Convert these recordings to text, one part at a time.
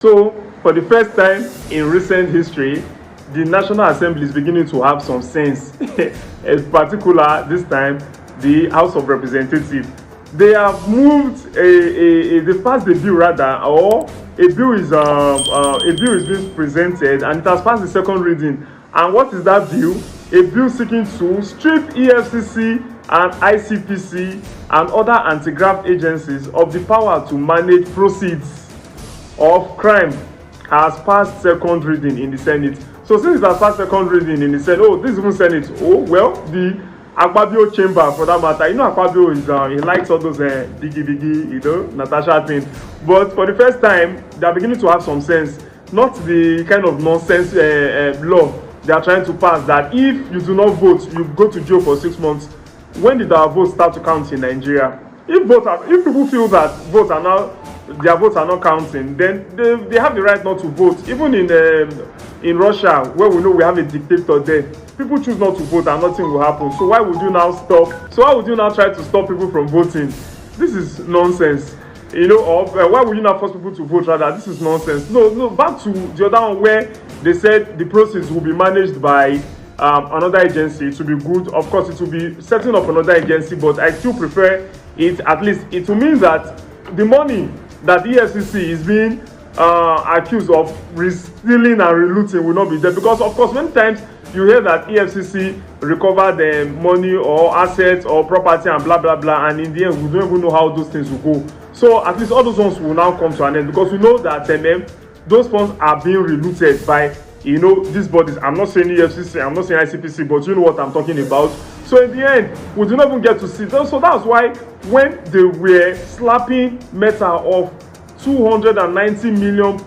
So, for the first time in recent history, the National Assembly is beginning to have some sense. In particular, this time, the House of Representatives. They have moved they passed a bill rather, or a bill is being presented, and it has passed the second reading. And what is that bill? A bill seeking to strip EFCC and ICPC and other anti-graft agencies of the power to manage proceeds of crime. Has passed second reading in the Senate. So since it has passed second reading in the Senate, this is even Senate. Oh well, the Akpabio chamber for that matter. You know Akpabio is he likes all those biggie, Natasha thing. But for the first time, they are beginning to have some sense. Not the kind of nonsense law they are trying to pass that if you do not vote, you go to jail for 6 months. When did our votes start to count in Nigeria? If people feel that their votes are not counting, then they have the right not to vote. Even in Russia, where we know we have a dictator there, people choose not to vote and nothing will happen. So why would you now try to stop people from voting? This is nonsense. Or why would you not force people to vote rather? This is nonsense. No, back to the other one where they said the process will be managed by another agency. It will be good. Of course, it will be setting up another agency, but I still prefer it. At least it will mean that the money that the EFCC is being accused of stealing and relooting will not be there, because of course many times you hear that EFCC recovered the money or assets or property and blah blah blah, and in the end we don't even know how those things will go. So at least all those ones will now come to an end, because we know that those funds are being relooted by these bodies. I'm not saying EFCC, I'm not saying ICPC, but you know what I'm talking about. So in the end, we do not even get to see them. So that's why when they were slapping Meta of $290 million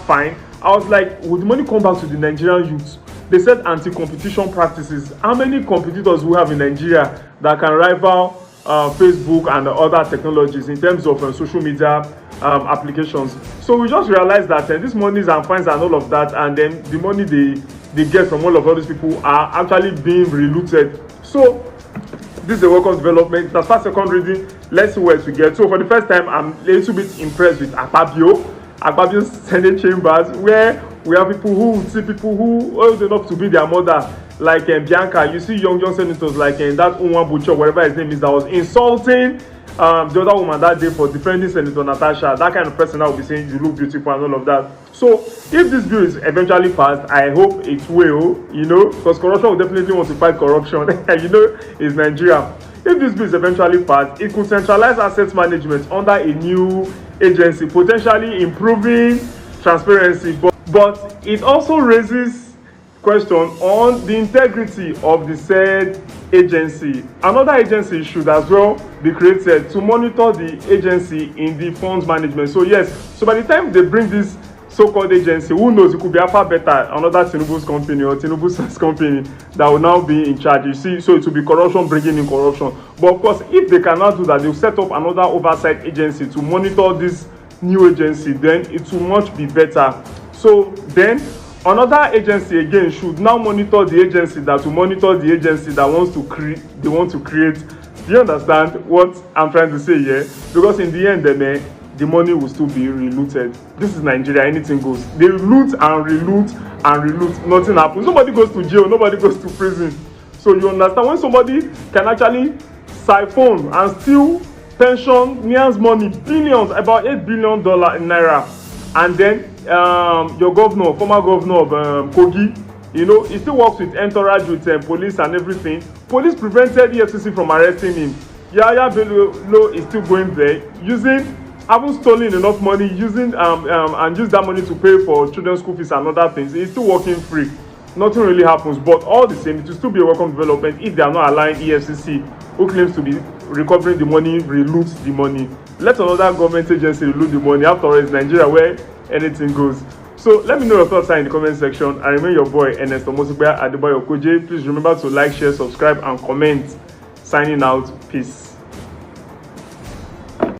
fine, I was like, would the money come back to the Nigerian youth? They said anti-competition practices. How many competitors we have in Nigeria that can rival Facebook and other technologies in terms of social media applications? So we just realized that these monies and fines and all of that, and then the money they get from all these people are actually being relooted. So this is a welcome development. It has passed second reading. Let's see where to get. So for the first time, I'm a little bit impressed with Akpabio's Senate chambers, where we have people who old enough to be their mother, like Bianca. You see young senators like that Unwan Butcher, whatever his name is, that was insulting the other woman that day for defending Senator Natasha. That kind of person that will be saying you look beautiful and all of that. So if this bill is eventually passed, I hope it will, because corruption will definitely want to fight corruption. It's Nigeria. If this bill is eventually passed, it could centralize asset management under a new agency, potentially improving transparency. But it also raises question on the integrity of the said agency. Another agency should as well be created to monitor the agency in the funds management. So yes, so by the time they bring this so-called agency, who knows, it could be far better, another Tinubu's company or Tinubu's company that will now be in charge. You see, so it will be corruption bringing in corruption. But of course, if they cannot do that, they'll set up another oversight agency to monitor this new agency, then it will much be better. So then another agency again should now monitor the agency that will monitor the agency that want to create. Do you understand what I'm trying to say here? Because in the end, the money will still be relooted. This is Nigeria, anything goes. They loot and reloot and reloot, nothing happens. Nobody goes to jail, nobody goes to prison. So you understand, when somebody can actually siphon and steal pension, Nia's money, billions, about $8 billion in naira, and then your former governor of Kogi, he still works with entourage, with police and everything. Police prevented EFCC from arresting him. Yaya Bello is still going there, having stolen enough money, and use that money to pay for children's school fees and other things. He's still working free. Nothing really happens, but all the same, it will still be a welcome development if they are not allowing EFCC, who claims to be recovering the money, reloot the money. Let another government agency reloot the money. After all, it's Nigeria where anything goes. So let me know your thoughts in the comment section. I remain your boy Ernest Omosugbe Adebayo Koje. Please remember to like, share, subscribe, and comment. Signing out. Peace.